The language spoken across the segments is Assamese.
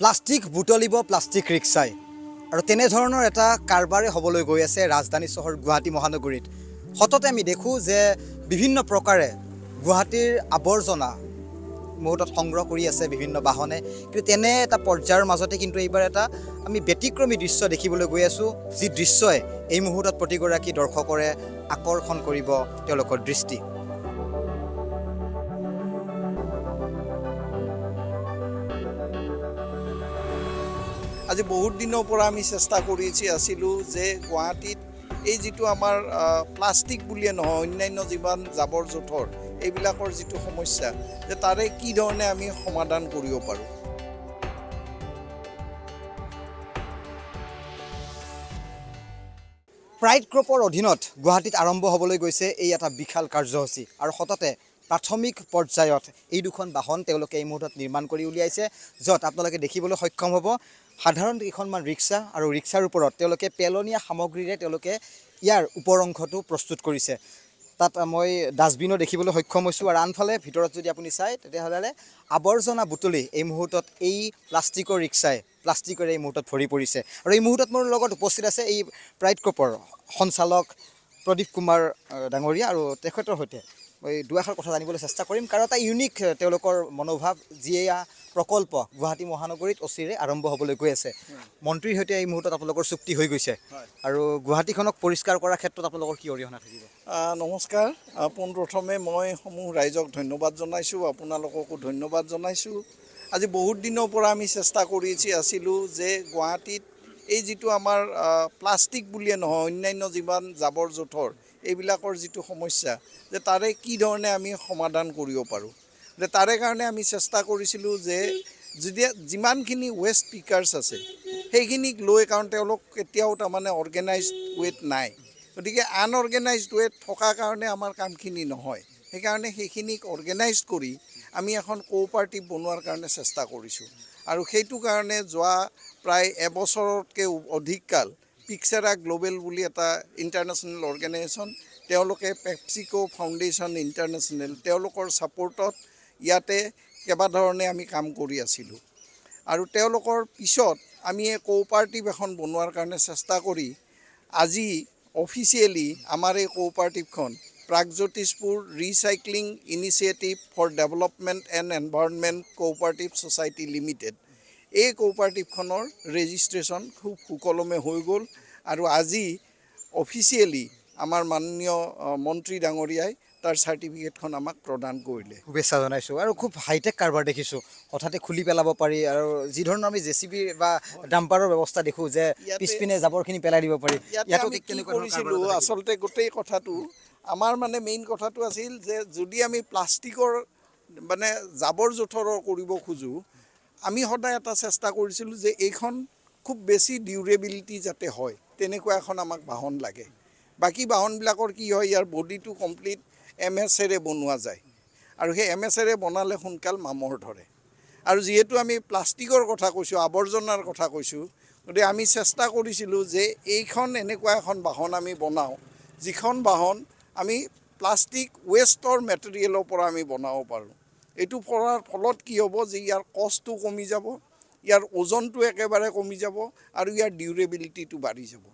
প্লাষ্টিক বুটলিব প্লাষ্টিক ৰিক্সাই আৰু তেনে ধৰণৰ এটা কাৰবাৰে হ'বলৈ গৈ আছে ৰাজধানী চহৰ গুৱাহাটী মহানগৰীত। সততে আমি দেখোঁ যে বিভিন্ন প্ৰকাৰে গুৱাহাটীৰ আৱৰ্জনা মুহূৰ্তত সংগ্ৰহ কৰি আছে বিভিন্ন বাহনে, কিন্তু তেনে এটা পৰ্যায়ৰ মাজতে কিন্তু এইবাৰ এটা আমি ব্যতিক্ৰমী দৃশ্য দেখিবলৈ গৈ আছোঁ, যি দৃশ্যই এই মুহূৰ্তত প্ৰতিগৰাকী দৰ্শকৰে আকৰ্ষণ কৰিব তেওঁলোকৰ দৃষ্টি। আজি বহুত দিনৰ পৰা আমি চেষ্টা কৰি আছিলোঁ যে গুৱাহাটীত এই যিটো আমাৰ প্লাষ্টিক বুলিয়ে নহয় অন্যান্য যিমান জাবৰ জোঁথৰ এইবিলাকৰ যিটো সমস্যা, যে তাৰে কি ধৰণে আমি সমাধান কৰিব পাৰোঁ। প্ৰাইড গ্ৰুপৰ অধীনত গুৱাহাটীত আৰম্ভ হ'বলৈ গৈছে এই এটা বিশাল কাৰ্যসূচী আৰু সততে প্ৰাথমিক পৰ্যায়ত এই দুখন বাহন তেওঁলোকে এই মুহূৰ্তত নিৰ্মাণ কৰি উলিয়াইছে, য'ত আপোনালোকে দেখিবলৈ সক্ষম হ'ব সাধাৰণ কেইখনমান ৰিক্সা আৰু ৰিক্সাৰ ওপৰত তেওঁলোকে পেলনীয়া সামগ্ৰীৰে তেওঁলোকে ইয়াৰ ওপৰ অংশটো প্ৰস্তুত কৰিছে। তাত মই ডাষ্টবিনো দেখিবলৈ সক্ষম হৈছোঁ আৰু আনফালে ভিতৰত যদি আপুনি চায় তেতিয়াহ'লে আৱৰ্জনা বুটলি এই মুহূৰ্তত এই প্লাষ্টিকৰ ৰিক্সাই প্লাষ্টিকেৰে এই মুহূৰ্তত ভৰি পৰিছে। আৰু এই মুহূৰ্তত মোৰ লগত উপস্থিত আছে এই প্ৰাইড গ্ৰুপৰ সঞ্চালক প্ৰদীপ কুমাৰ ডাঙৰীয়া, আৰু তেখেতৰ সৈতে মই দুআষাৰ কথা জানিবলৈ চেষ্টা কৰিম, কাৰণ এটা ইউনিক তেওঁলোকৰ মনোভাৱ, যিয়ে প্ৰকল্প গুৱাহাটী মহানগৰীত অচিৰে আৰম্ভ হ'বলৈ গৈ আছে। মন্ত্ৰীৰ সৈতে এই মুহূৰ্তত আপোনালোকৰ চুক্তি হৈ গৈছে আৰু গুৱাহাটীখনক পৰিষ্কাৰ কৰাৰ ক্ষেত্ৰত আপোনালোকৰ কি অৰিহণা থাকিব? নমস্কাৰ। পোনপ্ৰথমে মই সমূহ ৰাইজক ধন্যবাদ জনাইছোঁ, আপোনালোককো ধন্যবাদ জনাইছোঁ। আজি বহুত দিনৰ পৰা আমি চেষ্টা কৰি আছিলোঁ যে গুৱাহাটীত এই যিটো আমাৰ প্লাষ্টিক বুলিয়ে নহয় অন্যান্য যিমান জাবৰ জোঁথৰ এইবিলাকৰ যিটো সমস্যা, যে তাৰে কি ধৰণে আমি সমাধান কৰিব পাৰোঁ। যে তাৰে কাৰণে আমি চেষ্টা কৰিছিলোঁ যে যিমানখিনি ৱেষ্ট পিকাৰ্ছ আছে সেইখিনিক লৈ, কাৰণ তেওঁলোক কেতিয়াও তাৰমানে অৰ্গেনাইজড ৱেত নাই, গতিকে আনঅৰ্গেনাইজড ৱেত থকাৰ কাৰণে আমাৰ কামখিনি নহয়। সেইকাৰণে সেইখিনিক অৰ্গেনাইজ কৰি আমি এখন কোঅপাৰেটিভ বনোৱাৰ কাৰণে চেষ্টা কৰিছোঁ। আৰু সেইটো কাৰণে যোৱা প্ৰায় এবছৰতকৈ অধিক কাল পিক্সেৰা গ্ল'বেল বুলি এটা ইণ্টাৰনেশ্যনেল অৰ্গেনাইজেশ্যন, তেওঁলোকে পেপচিকো ফাউণ্ডেশ্যন ইণ্টাৰনেশ্যনেল, তেওঁলোকৰ ছাপোৰ্টত ইয়াতে কেইবাধৰণে আমি কাম কৰি আছিলোঁ। আৰু তেওঁলোকৰ পিছত আমি এই কোঅপাৰেটিভ এখন বনোৱাৰ কাৰণে চেষ্টা কৰি আজি অফিচিয়েলি আমাৰ এই কোঅপাৰেটিভখন Pragjyotishpur recycling initiative for development and environment cooperative society limited, এই কোঅপাৰেটিভখনৰ ৰেজিষ্ট্ৰেশ্যন খুব সুকলমে হৈ গ'ল। আৰু আজি অফিচিয়েলি আমাৰ মাননীয় মন্ত্ৰী ডাঙৰীয়াই তাৰ চাৰ্টিফিকেটখন আমাক প্ৰদান কৰিলে। শুভেচ্ছা জনাইছোঁ। আৰু খুব হাইটেক কাৰবাৰ দেখিছোঁ, হঠাতে খুলি পেলাব পাৰি, আৰু যি ধৰণৰ আমি JCB বা ডাম্পাৰৰ ব্যৱস্থা দেখোঁ যে পিছপিনে জাবৰখিনি পেলাই দিব পাৰি। ইয়াতে আমি কি কৰিছিলোঁ, আচলতে গোটেই কথাটো আমাৰ মেইন কথাটো আছিল যে যদি আমি প্লাষ্টিকৰ জাবৰ জোঁথৰৰ কৰিব খোজোঁ, আমি সদায় এটা চেষ্টা কৰিছিলোঁ যে এইখন খুব বেছি ডিউৰেবিলিটি যাতে হয় তেনেকুৱা এখন আমাক বাহন লাগে। বাকী বাহনবিলাকৰ কি হয়, ইয়াৰ বডিটো কমপ্লিট MS-এৰে বনোৱা যায়, আৰু সেই MS-এৰে বনালে সোনকাল মামৰ ধৰে। আৰু যিহেতু আমি প্লাষ্টিকৰ কথা কৈছোঁ, আৱৰ্জনাৰ কথা কৈছোঁ, গতিকে আমি চেষ্টা কৰিছিলোঁ যে এইখন এনেকুৱা এখন বাহন আমি বনাওঁ যিখন বাহন আমি প্লাষ্টিক ৱেষ্টৰ মেটেৰিয়েলৰ পৰা আমি বনাব পাৰোঁ। এইটো কৰাৰ ফলত কি হ'ব যে ইয়াৰ কষ্টটো কমি যাব, ইয়াৰ ওজনটো একেবাৰে কমি যাব, আৰু ইয়াৰ ডিউৰেবিলিটিটো বাঢ়ি যাব।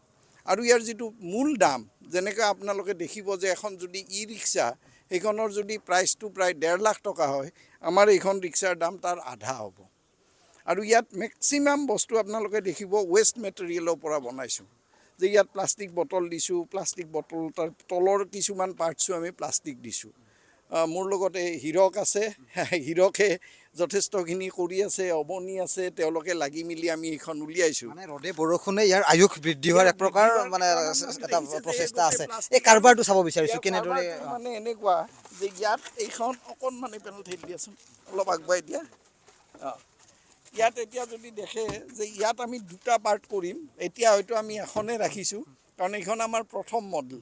আৰু ইয়াৰ যিটো মূল দাম, যেনেকৈ আপোনালোকে দেখিব যে এখন যদি ৰিক্সা সেইখনৰ যদি প্ৰাইচটো প্ৰায় 1.5 লাখ টকা হয়, আমাৰ এইখন ৰিক্সাৰ দাম তাৰ আধা হ'ব। আৰু ইয়াত মেক্সিমাম বস্তু আপোনালোকে দেখিব ৱেষ্ট মেটেৰিয়েলৰ পৰা বনাইছোঁ, যে ইয়াত প্লাষ্টিক বটল দিছোঁ, প্লাষ্টিক বটল তাৰ তলৰ কিছুমান পাৰ্টছো আমি প্লাষ্টিক দিছোঁ। মোৰ লগতে হীৰক আছে, হীৰকে যথেষ্টখিনি কৰি আছে, অৱনী আছে, তেওঁলোকে লাগি মেলি আমি এইখন উলিয়াইছোঁ। ৰদে বৰষুণে ইয়াৰ আয়ুস বৃদ্ধি হোৱাৰ এক প্ৰকাৰ এটা প্ৰচেষ্টা আছে। এই কাৰবাৰটো চাব বিচাৰিছোঁ কেনেদৰে এনেকুৱা যে ইয়াত এইখন অকণমান পেনেল ঠেলি দিয়াচোন, অলপ আগুৱাই দিয়া। ইয়াত এতিয়া যদি দেখে যে ইয়াত আমি দুটা পাৰ্ট কৰিম, এতিয়া হয়তো আমি এখনেই ৰাখিছোঁ কাৰণ এইখন আমাৰ প্ৰথম মডেল।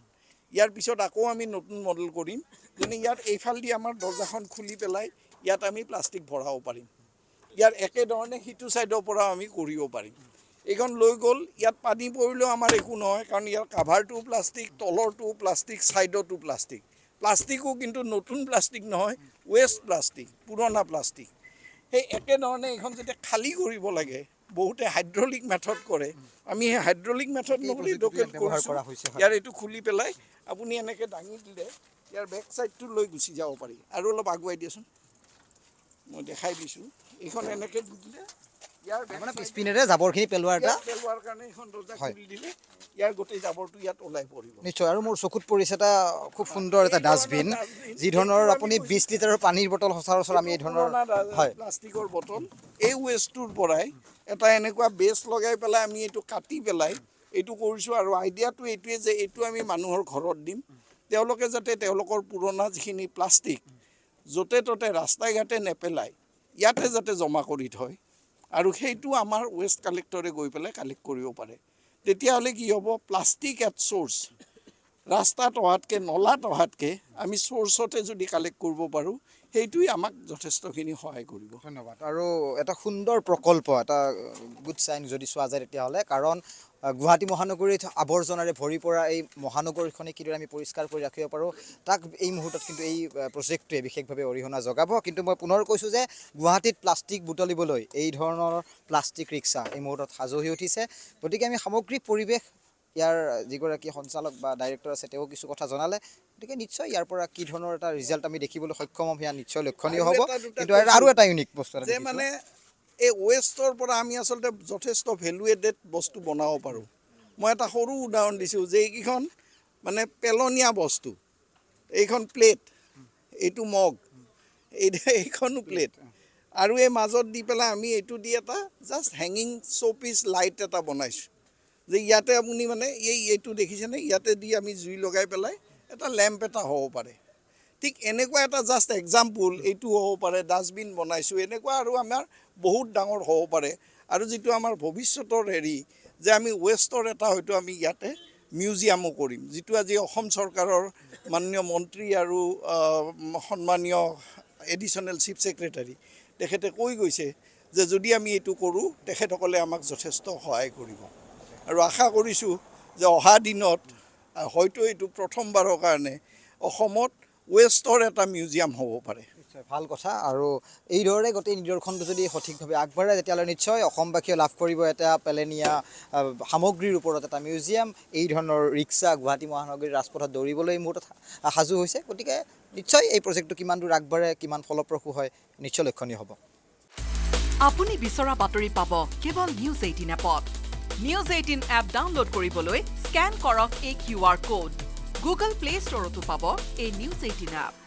ইয়াৰ পিছত আকৌ আমি নতুন মডেল কৰিম, যেনে ইয়াত এইফালেদি আমাৰ দৰ্জাখন খুলি পেলাই ইয়াত আমি প্লাষ্টিক ভৰাব পাৰিম। ইয়াৰ একেধৰণে সিটো ছাইডৰ পৰা আমি কৰিব পাৰিম। এইখন লৈ গ'ল, ইয়াত পানী পৰিলেও আমাৰ একো নহয়, কাৰণ ইয়াৰ কাভাৰটো প্লাষ্টিক, তলৰটো প্লাষ্টিক, ছাইডতো প্লাষ্টিক। প্লাষ্টিকো কিন্তু নতুন প্লাষ্টিক নহয়, ৱেষ্ট প্লাষ্টিক, পুৰণা প্লাষ্টিক। সেই একেধৰণে এইখন যেতিয়া খালী কৰিব লাগে বহুতে হাইড্ৰলিক মেথড কৰে আমি সেই হাইড্ৰলিক মেথড নকৰি ডকেট কৰিছোঁ ইয়াৰ এইটো খুলি পেলাই আপুনি এনেকৈ দাঙি দিলে ইয়াৰ বেক ছাইডটো লৈ গুচি যাব পাৰি আৰু অলপ আগুৱাই দিয়াচোন মই দেখাই দিছোঁ এইখন এনেকৈ দি দিলে ইয়াৰ মানে পিছপিনেৰে জাবৰখিনি পেলোৱাৰ এটা পেলোৱাৰ কাৰণে এইখন দৰ্জা খুলি দিলে ইয়াৰ গোটেই জাবৰটো ইয়াত ওলাই পৰিব নিশ্চয় আৰু মোৰ চকুত পৰিছে এটা খুব সুন্দৰ এটা ডাষ্টবিন যি ধৰণৰ আপুনি 20 লিটাৰৰ পানীৰ বটল সচৰাচৰ আমি এই ধৰণৰ হয় প্লাষ্টিকৰ বটল এই ৱেষ্টটোৰ পৰাই এটা এনেকুৱা বেছ লগাই পেলাই আমি এইটো কাটি পেলাই এইটো কৰিছোঁ আৰু আইডিয়াটো এইটোৱে যে এইটো আমি মানুহৰ ঘৰত দিম তেওঁলোকে যাতে তেওঁলোকৰ পুৰণা যিখিনি প্লাষ্টিক য'তে ত'তে ৰাস্তাই ঘাটে নেপেলায় ইয়াতে যাতে জমা কৰি থয় আৰু সেইটো আমাৰ ৱেষ্ট কালেক্টৰে গৈ পেলাই কালেক্ট কৰিব পাৰে তেতিয়াহ'লে কি হ'ব প্লাষ্টিক এট চ'ৰ্চ ৰাস্তাত অহাতকৈ নলাত অহাতকৈ আমি চ'ৰ্চতে যদি কালেক্ট কৰিব পাৰোঁ সেইটোৱে আমাক যথেষ্টখিনি সহায় কৰিব ধন্যবাদ আৰু এটা সুন্দৰ প্ৰকল্প এটা গুড চাইন যদি চোৱা যায় তেতিয়াহ'লে কাৰণ গুৱাহাটী মহানগৰীত আৱৰ্জনাৰে ভৰি পৰা এই মহানগৰীখনে কিদৰে আমি পৰিষ্কাৰ কৰি ৰাখিব পাৰোঁ তাক এই মুহূৰ্তত কিন্তু এই প্ৰজেক্টটোৱে বিশেষভাৱে অৰিহণা যোগাব কিন্তু মই পুনৰ কৈছোঁ যে গুৱাহাটীত প্লাষ্টিক বুটলিবলৈ এই ধৰণৰ প্লাষ্টিক ৰিক্সা এই মুহূৰ্তত সাজু হৈ উঠিছে গতিকে আমি সামগ্ৰিক পৰিৱেশ ইয়াৰ যিগৰাকী সঞ্চালক বা ডাইৰেক্টৰ আছে তেওঁ কিছু কথা জনালে গতিকে নিশ্চয় ইয়াৰ পৰা কি ধৰণৰ এটা ৰিজাল্ট আমি দেখিবলৈ সক্ষম হ'ম সেয়া নিশ্চয় লক্ষণীয় হ'ব কিন্তু আৰু এটা ইউনিক বস্তু যে মানে এই ৱেষ্টৰ পৰা আমি আচলতে যথেষ্ট ভেলু এডেড বস্তু বনাব পাৰোঁ মই এটা সৰু উদাহৰণ দিছোঁ যে এইকেইখন মানে পেলনীয়া বস্তু এইখন প্লেট এইটো মগ এইখনো প্লেট আৰু এই মাজত দি পেলাই আমি এইটো দি এটা জাষ্ট হেঙিং শ্ব'পিচ লাইট এটা বনাইছোঁ যে ইয়াতে আপুনি মানে এইটো দেখিছেনে ইয়াতে দি আমি জুই লগাই পেলাই এটা লেম্প এটা হ'ব পাৰে ঠিক এনেকুৱা এটা জাষ্ট এক্সাম্পল এইটো হ'ব পাৰে ডাষ্টবিন বনাইছোঁ এনেকুৱা আৰু আমাৰ বহুত ডাঙৰ হ'ব পাৰে আৰু যিটো আমাৰ ভৱিষ্যতৰ হেৰি যে আমি ৱেষ্টৰ এটা হয়তো আমি ইয়াতে মিউজিয়ামো কৰিম যিটো আজি অসম চৰকাৰৰ মাননীয় মন্ত্ৰী আৰু সন্মানীয় এডিশ্যনেল চিফ ছেক্ৰেটাৰী তেখেতে কৈ গৈছে যে যদি আমি এইটো কৰোঁ তেখেতসকলে আমাক যথেষ্ট সহায় কৰিব আৰু আশা কৰিছোঁ যে অহা দিনত হয়তো এইটো প্ৰথমবাৰৰ কাৰণে অসমত ৱেষ্টৰ এটা মিউজিয়াম হ'ব পাৰে ভাল কথা আৰু এইদৰে গোটেই নিদৰ্শনটো যদি সঠিকভাৱে আগবাঢ়ে তেতিয়াহ'লে নিশ্চয় অসমবাসীয়ে লাভ কৰিব এটা পেলনীয়া সামগ্ৰীৰ ওপৰত এটা মিউজিয়াম এই ধৰণৰ ৰিক্সা গুৱাহাটী মহানগৰীৰ ৰাজপথত দৌৰিবলৈ মুহূৰ্তত সাজু হৈছে গতিকে নিশ্চয় এই প্ৰজেক্টটো কিমান দূৰ আগবাঢ়ে কিমান ফলপ্ৰসূ হয় নিশ্চয় লক্ষণীয় হ'ব আপুনি বিচৰা বাতৰি পাব কেৱল নিউজ 18 এপত নিউজ 18 এপ ডাউনলোড কৰিবলৈ স্কেন কৰক এই QR কোড গুগল প্লে ষ্টৰতো পাব এই নিউজ 18 এপ